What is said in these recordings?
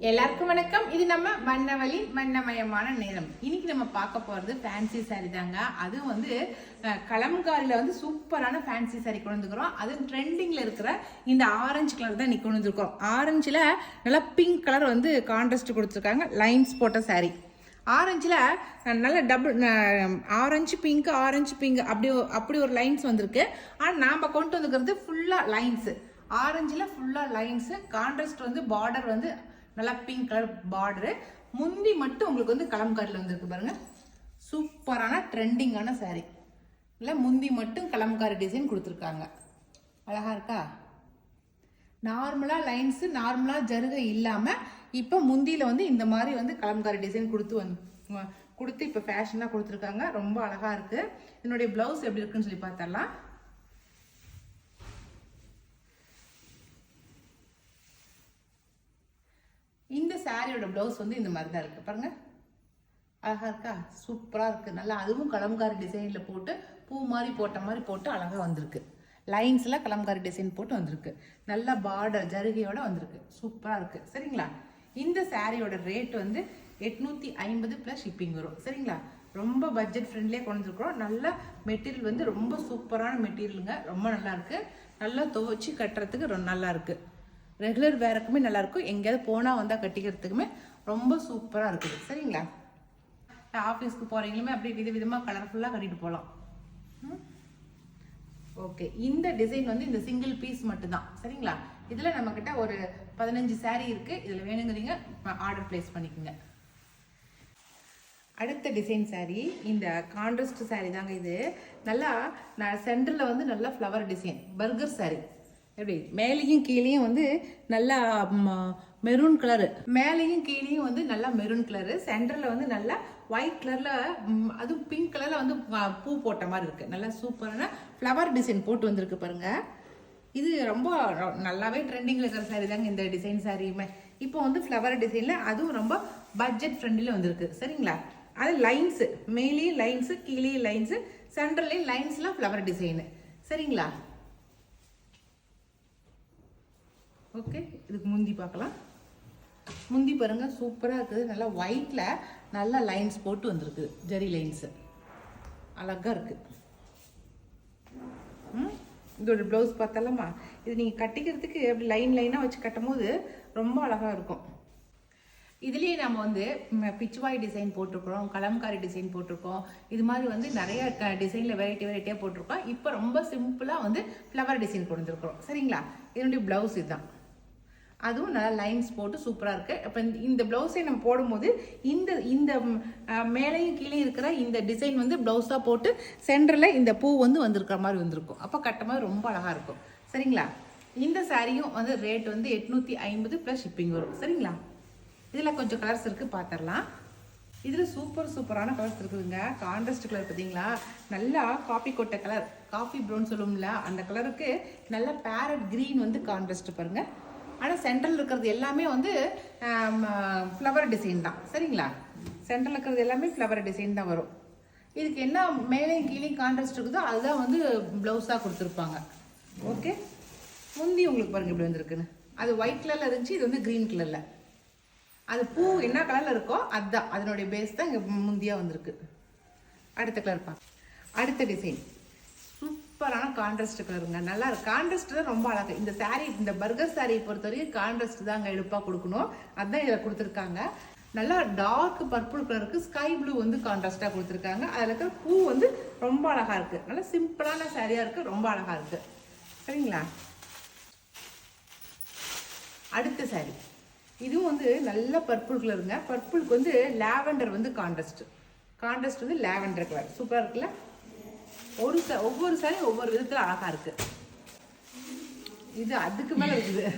எல்லாருக்கும் வணக்கம். இது நம்ம வண்ணவழி வண்ணமயமான நேரம். இன்னைக்கு நம்ம பார்க்க போறது ஃபேன்சி சாரி தாங்க. அதுவும் வந்து கலம்காரில வந்து சூப்பரான ஃபேன்சி சாரி கொண்டு வந்துக்கிறோம். அதுவும் ட்ரெண்டிங்ல இருக்கிற இந்த ஆரஞ்சு கலர் தான் இன்னைக்கு கொண்டு வந்திருக்கோம். ஆரஞ்சுல நல்லா பிங்க் கலர் வந்து கான்ட்ராஸ்ட் கொடுத்துருக்காங்க. லைன்ஸ் போட்ட சாரி. ஆரஞ்சில் நல்ல டபுள் ஆரஞ்சு பிங்க் அப்படி ஒரு லைன்ஸ் வந்திருக்கு. ஆனால் நாம் கொண்டு வந்துக்கிறது ஃபுல்லாக லைன்ஸு. ஆரஞ்சில் ஃபுல்லாக லைன்ஸு. கான்ட்ராஸ்ட் வந்து பார்டர் வந்து நல்லா பிங்க் கலர் பார்டரு. முந்தி மட்டும் உங்களுக்கு வந்து கலம்காரில் வந்துருக்கு பாருங்க. சூப்பரான ட்ரெண்டிங்கான சாரீ. இல்லை முந்தி மட்டும் கலம்காரி டிசைன் கொடுத்துருக்காங்க. அழகா இருக்கா? நார்மலாக லைன்ஸு நார்மலாக ஜருகை இல்லாமல் இப்போ முந்தியில் வந்து இந்த மாதிரி வந்து கலம்காரி டிசைன் கொடுத்து இப்போ ஃபேஷனாக கொடுத்துருக்காங்க. ரொம்ப அழகாக இருக்குது. என்னுடைய ப்ளவுஸ் எப்படி இருக்குன்னு சொல்லி பார்த்தரலாம். இந்த சாரியோட ப்ளவுஸ் வந்து இந்த மாதிரி தான் இருக்குது பாருங்க. அழகாக இருக்கா? சூப்பராக இருக்குது. நல்லா அதுவும் கலம்காரி டிசைனில் போட்டு பூ மாதிரி போட்டு அழகாக வந்திருக்கு. லைன்ஸில் கலம்காரி டிசைன் போட்டு வந்திருக்கு. நல்ல பார்டர் ஜருகையோட வந்திருக்கு. சூப்பராக இருக்குது. சரிங்களா? இந்த சாரியோட ரேட் வந்து 850 ப்ளஸ் ஷிப்பிங் வரும். சரிங்களா? ரொம்ப பட்ஜெட் ஃப்ரெண்ட்லியாக கொண்டு வந்துருக்குறோம். நல்ல மெட்டீரியல் வந்து ரொம்ப சூப்பரான மெட்டீரியலுங்க. ரொம்ப நல்லா இருக்குது. நல்லா துவைச்சி கட்டுறதுக்கு ரொம்ப நல்லா இருக்குது. ரெகுலர் வேருக்குமே நல்லாயிருக்கும். எங்கேயாவது போனால் வந்தால் கட்டிக்கிறதுக்குமே ரொம்ப சூப்பராக இருக்குது. சரிங்களா? ஆஃபீஸ்க்கு போகிறீங்களுமே அப்படியே விதவிதமாக கலர்ஃபுல்லாக கட்டிட்டு போகலாம். ஓகே. இந்த டிசைன் வந்து இந்த சிங்கிள் பீஸ் மட்டும்தான். சரிங்களா? இதில் நம்மக்கிட்ட ஒரு 15 சாரீ இருக்குது. இதில் வேணுங்கிறீங்க ஆர்டர் ப்ளேஸ் பண்ணிக்கோங்க. அடுத்த டிசைன் சாரீ இந்த கான்ட்ராஸ்ட் சாரீ தாங்க. இது நல்லா சென்டரில் வந்து நல்லா ஃப்ளவர் டிசைன் பர்கர் சாரீ. எப்படி மேலேயும் கீழேயும் வந்து நல்லா மெரூன் கலரு. மேலேயும் கீழேயும் வந்து நல்லா மெரூன் கலரு. சென்டரில் வந்து நல்லா ஒயிட் கலரில் அதுவும் பிங்க் கலரில் வந்து பூ போட்ட மாதிரி இருக்குது. நல்லா சூப்பரான ஃப்ளவர் டிசைன் போட்டு வந்திருக்கு பாருங்க. இது ரொம்ப நல்லாவே ட்ரெண்டிங்கில் இருக்கிற சாரீ தாங்க இந்த டிசைன் சாரியுமே. இப்போ வந்து ஃப்ளவர் டிசைனில் அதுவும் ரொம்ப பட்ஜெட் ஃப்ரெண்ட்லியில் வந்திருக்கு. சரிங்களா? அது லைன்ஸு மேலேயும் லைன்ஸு கீழேயும் லைன்ஸு சென்டர்லேயும் லைன்ஸ்லாம் ஃப்ளவர் டிசைனு. சரிங்களா? ஓகே. இதுக்கு முந்தி பார்க்கலாம். முந்தி பாருங்க சூப்பராக இருக்குது. நல்லா ஒயிட்டில் நல்லா லைன்ஸ் போட்டு வந்திருக்கு. ஜரி லைன்ஸு அழகாக இருக்குது. இதோட ப்ளவுஸ் பார்த்தாலாமா? இது நீங்கள் கட்டிக்கிறதுக்கு அப்படி லைனாக வச்சு கட்டும் போது ரொம்ப அழகாக இருக்கும். இதுலேயே நம்ம வந்து பிச்சுவாய் டிசைன் போட்டிருக்கிறோம், கலம்காரி டிசைன் போட்டிருக்கோம். இது மாதிரி வந்து நிறைய டிசைனில் வெரைட்டியாக போட்டிருக்கோம். இப்போ ரொம்ப சிம்பிளாக வந்து ஃப்ளவர் டிசைன் கொடுத்துருக்குறோம். சரிங்களா? இதனுடைய ப்ளவுஸ் இதுதான். அதுவும் நல்லா லைன்ஸ் போட்டு சூப்பராக இருக்குது. இப்போ இந்த ப்ளவுஸை நம்ம போடும்போது இந்த மேலேயும் கீழே இருக்கிற இந்த டிசைன் வந்து ப்ளவுஸாக போட்டு சென்டரில் இந்த பூ வந்து வந்திருக்கிற மாதிரி வந்திருக்கும். அப்போ கட்டும் போது ரொம்ப அழகாக இருக்கும். சரிங்களா? இந்த சாரியும் வந்து ரேட் வந்து 850 ப்ளஸ் ஷிப்பிங் வரும். சரிங்களா? இதில் கொஞ்சம் கலர்ஸ் இருக்குது, பார்த்துடலாம். இதில் சூப்பரான கலர்ஸ் இருக்குதுங்க. கான்ட்ராஸ்ட் கலர் பார்த்தீங்களா? நல்லா காஃபி கொட்டை கலர், காஃபி ப்ரௌன் சொல்லுவோம்ல அந்த கலருக்கு நல்ல பேரட் க்ரீன் வந்து கான்ட்ராஸ்ட் பாருங்கள். ஆனால் சென்ட்ரல் இருக்கிறது எல்லாமே வந்து ஃப்ளவர் டிசைன் தான். சரிங்களா? சென்ட்ரல் இருக்கிறது எல்லாமே ஃப்ளவர் டிசைன் தான் வரும். இதுக்கு என்ன மேலேயும் கீழேயும் கான்ட்ராஸ்ட் இருக்குதோ அதுதான் வந்து ப்ளவுஸாக கொடுத்துருப்பாங்க. ஓகே. முந்தி உங்களுக்கு பாருங்கள் இப்படி வந்துருக்குன்னு. அது ஒயிட் கலரில் இருந்துச்சு, இது வந்து க்ரீன் கலரில். அது பூ என்ன கலரில் இருக்கோ அதுதான் அதனுடைய பேஸ் தான் இங்கே முந்தியாக வந்திருக்கு. அடுத்த கலர் பார்க்க. அடுத்த டிசைன் சூப்பரான கான்ட்ராஸ்ட் கலருங்க. நல்லா இருக்கு. கான்ட்ராஸ்ட் தான் ரொம்ப அழகு. இந்த சாரீ இந்த பர்கர் சாரியை பொறுத்த வரைக்கும் கான்ட்ராஸ்ட் தான் அங்கே எடுப்பாக கொடுக்கணும். அதுதான் இதில் கொடுத்துருக்காங்க. நல்லா டார்க் பர்பிள் கலருக்கு ஸ்கை ப்ளூ வந்து கான்ட்ராஸ்டாக கொடுத்துருக்காங்க. அதில் இருக்கிற பூ வந்து ரொம்ப அழகாக இருக்குது. நல்லா சிம்பிளான சாரியாக இருக்குது. ரொம்ப அழகாக இருக்குது. சரிங்களா? அடுத்த சாரீ இதுவும் வந்து நல்ல பர்பிள் கலருங்க. பர்பிளுக்கு வந்து லாவெண்டர் வந்து கான்ட்ராஸ்ட் வந்து லாவெண்டர் கலர். சூப்பராக இருக்குல்ல? ஒவ்வொரு சாரியும் ஒவ்வொரு விதத்தில் அழகாக இருக்குது. இது அதுக்கு மேலே இருக்குது.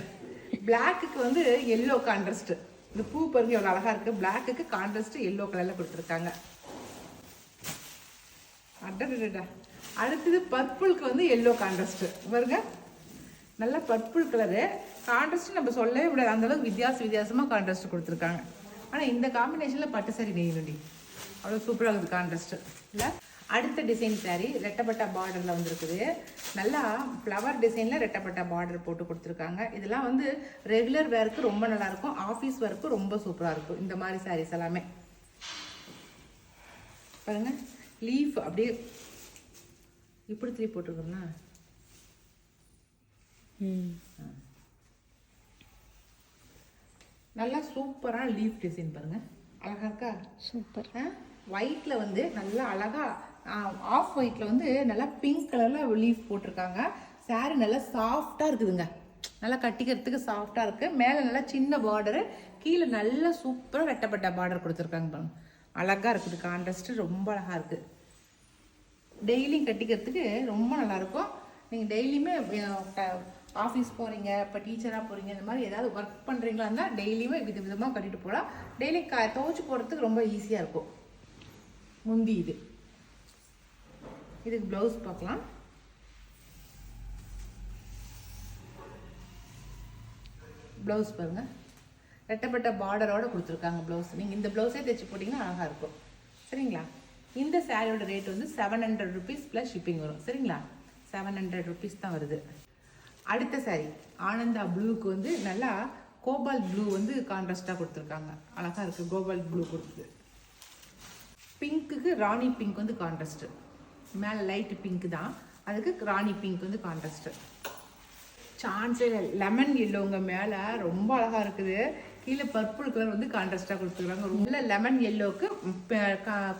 பிளாக்குக்கு வந்து எல்லோ கான்ட்ராஸ்ட். இந்த பூ பாருங்க எவ்வளோ அழகாக இருக்குது. பிளாக்குக்கு கான்ட்ராஸ்ட் எல்லோ கலரில் கொடுத்துருக்காங்க. அடடா. அடுத்தது பர்பிளுக்கு வந்து எல்லோ கான்ட்ராஸ்ட் பாருங்க. நல்ல பர்பிள் கலரு கான்ட்ராஸ்ட் நம்ம சொல்லவே முடியாது. அந்தளவுக்கு வித்தியாசமாக கான்ட்ராஸ்ட் கொடுத்துருக்காங்க. ஆனால் இந்த காம்பினேஷனில் பட்டு சாரி நெய்யணுண்டி அவ்வளோ சூப்பராக இருக்குது கான்ட்ராஸ்ட் இல்லை? அடுத்த டிசைன் saree ரெட்டப்பட்டா பார்டரில் வந்துருக்குது. நல்லா ஃப்ளவர் டிசைனில் ரெட்டப்பட்டா பார்டர் போட்டு கொடுத்துருக்காங்க. இதெல்லாம் வந்து ரெகுலர் வேருக்கு ரொம்ப நல்லாயிருக்கும், ஆஃபீஸ் வேருக்கு ரொம்ப சூப்பராக இருக்கும் இந்த மாதிரி sarees எல்லாமே. பாருங்க லீஃப் அப்படியே இப்படி திருப்பி போட்டுருக்கோம்னா நல்லா சூப்பரான லீஃப் டிசைன் பாருங்க, அழகா இருக்கா? சூப்பர். ஒயிட்ல வந்து நல்லா அழகா ஆஃப் ஒயிட்ல வந்து நல்லா பிங்க் கலர்ல லீஃப் போட்டிருக்காங்க. saree நல்லா சாஃப்டா இருக்குதுங்க, நல்லா கட்டிக்கிறதுக்கு சாஃப்டா இருக்கு. மேல நல்லா சின்ன பார்டரு, கீழே நல்லா சூப்பரா ரெட்டப்பட்ட பார்டர் கொடுத்துருக்காங்க பாருங்க, அழகா இருக்குது. கான்ட்ராஸ்ட் ரொம்ப அழகா இருக்கு. டெய்லியும் கட்டிக்கிறதுக்கு ரொம்ப நல்லா இருக்கும். நீங்க டெய்லியுமே ஆஃபீஸ் போகிறீங்க, இப்போ டீச்சராக போகிறீங்க, இந்த மாதிரி ஏதாவது ஒர்க் பண்ணுறீங்களா இருந்தால் டெய்லியுமே விதமாக கட்டிட்டு போகலாம். டெய்லி துவைச்சி போகிறதுக்கு ரொம்ப ஈஸியாக இருக்கும். முந்தி இதுக்கு ப்ளவுஸ் பார்க்கலாம். ப்ளவுஸ் பாருங்க, ரெட்டப்பட்ட பார்டரோட கொடுத்துருக்காங்க ப்ளவுஸ். நீங்கள் இந்த ப்ளவுஸே தைச்சி போட்டிங்கன்னா அழகாக இருக்கும். சரிங்களா? இந்த சாரியோட ரேட் வந்து 700 rupees ப்ளஸ் ஷிப்பிங் வரும். சரிங்களா? 700 rupees தான் வருது. அடுத்த சாரி ஆனந்தா ப்ளூக்கு வந்து நல்லா கோபால்ட் ப்ளூ வந்து கான்ட்ராஸ்டாக கொடுத்துருக்காங்க, அழகாக இருக்குது. கோபால்ட் ப்ளூ கொடுக்குது. பிங்க்குக்கு ராணி பிங்க் வந்து கான்ட்ராஸ்ட்டு, மேலே லைட்டு பிங்க் தான், அதுக்கு ராணி பிங்க் வந்து கான்ட்ராஸ்ட்டு. சான்ஸே லெமன் எல்லோங்க மேலே ரொம்ப அழகாக இருக்குது. கீழே பர்பிள் கலர் வந்து கான்ட்ராஸ்டாக கொடுத்துருக்காங்க. ரொம்ப லெமன் எல்லோவுக்கு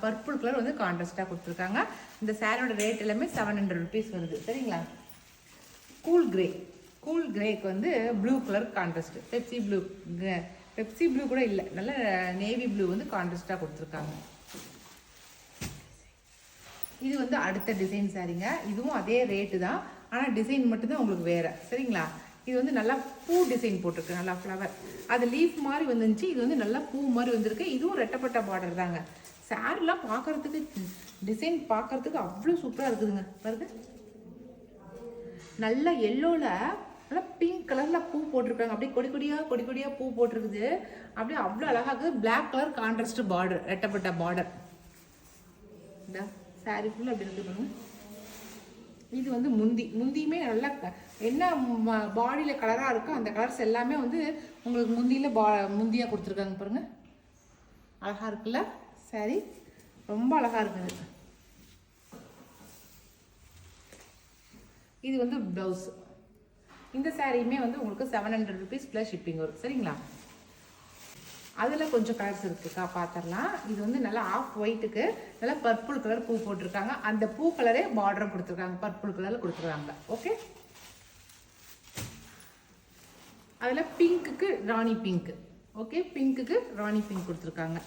பர்பிள் கலர் வந்து கான்ட்ராஸ்டாக கொடுத்துருக்காங்க. இந்த சாரியோட ரேட் எல்லாமே 700 rupees வருது. சரிங்களா? கூல் கிரேக்கு வந்து blue colour contrast, Pepsi blue கூட இல்லை, நல்ல நேவி ப்ளூ வந்து கான்ட்ராஸ்டாக கொடுத்துருக்காங்க. இது வந்து அடுத்த டிசைன் சாரிங்க. இதுவும் அதே ரேட்டு தான், ஆனால் டிசைன் மட்டும்தான் உங்களுக்கு வேறு. சரிங்களா? இது வந்து நல்லா பூ டிசைன் போட்டிருக்கு, நல்லா ஃப்ளவர், அது லீஃப் மாதிரி வந்துருந்துச்சு. இது வந்து நல்லா பூ மாதிரி வந்திருக்கு. இதுவும் ரெட்டப்பட்ட பார்டர் தாங்க. சாரிலாம் பார்க்கறதுக்கு டிசைன் பார்க்கறதுக்கு அவ்வளோ சூப்பராக இருக்குதுங்க. பாருங்க, நல்ல எல்லோவில் நல்லா பிங்க் கலரில் பூ போட்டிருக்காங்க. அப்படியே கொடி கொடியாக பூ போட்டிருக்குது. அப்படியே அவ்வளோ அழகாக இருக்குது. பிளாக் கலர் கான்ட்ராஸ்ட் பார்டர், ரெட்டப்பட்ட பார்டர். இந்த சாரி ஃபுல்லாக அப்படி இருக்கு. இது வந்து முந்தியுமே நல்லா என்ன பாடியில் கலராக இருக்கோ அந்த கலர்ஸ் எல்லாமே வந்து உங்களுக்கு முந்தியாக கொடுத்துருக்காங்க பாருங்க, அழகாக இருக்குல்ல சாரி, ரொம்ப அழகாக இருக்குது. இது வந்து ப்ளவுஸ். இந்த சாரியுமே வந்து உங்களுக்கு 700 rupees ப்ளஸ் ஷிப்பிங் வரும். சரிங்களா? அதில் கொஞ்சம் கலர்ஸ் இருக்குக்கா, பார்த்துடலாம். இது வந்து நல்லா ஆஃப் ஒயிட்டுக்கு நல்லா பர்பிள் கலர் பூ போட்டிருக்காங்க. அந்த பூ கலரே பார்டரும் கொடுத்துருக்காங்க, பர்பிள் கலரில் கொடுத்துருக்காங்க. ஓகே, அதில் பிங்க்குக்கு ராணி பிங்க். ஓகே, பிங்க்குக்கு ராணி பிங்க் கொடுத்துருக்காங்க.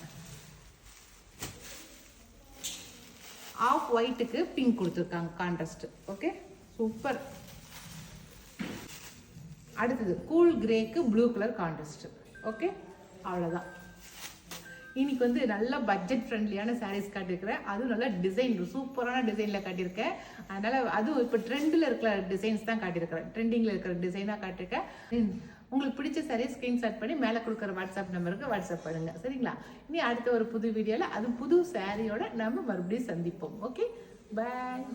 ஆஃப் ஒயிட்டுக்கு பிங்க் கொடுத்துருக்காங்க கான்ட்ராஸ்ட். Okay, super. அடுத்தது கூல் கிரேக்கு ப்ளூ கலர் கான்ட்ராஸ்ட். ஓகே, அவ்வளோதான். இன்னைக்கு வந்து நல்ல பட்ஜெட் ஃப்ரெண்ட்லியான சாரீஸ் காட்டியிருக்கிறேன். அதுவும் நல்லா டிசைன் சூப்பரான டிசைனில் காட்டியிருக்கேன். அதனால் அதுவும் இப்போ ட்ரெண்டில் இருக்கிற டிசைன்ஸ் தான் காட்டியிருக்கிறேன், ட்ரெண்டிங்கில் இருக்கிற டிசைனாக காட்டியிருக்கேன். உங்களுக்கு பிடிச்ச சாரீஸ் ஸ்க்ரீன்ஷாட் பண்ணி மேலே கொடுக்குற வாட்ஸ்அப் நம்பருக்கு வாட்ஸ்அப் பண்ணுங்க. சரிங்களா? இனி அடுத்த ஒரு புது வீடியோவில் அதுவும் புது சாரியோட நம்ம மறுபடியும் சந்திப்போம். ஓகே, பாய்.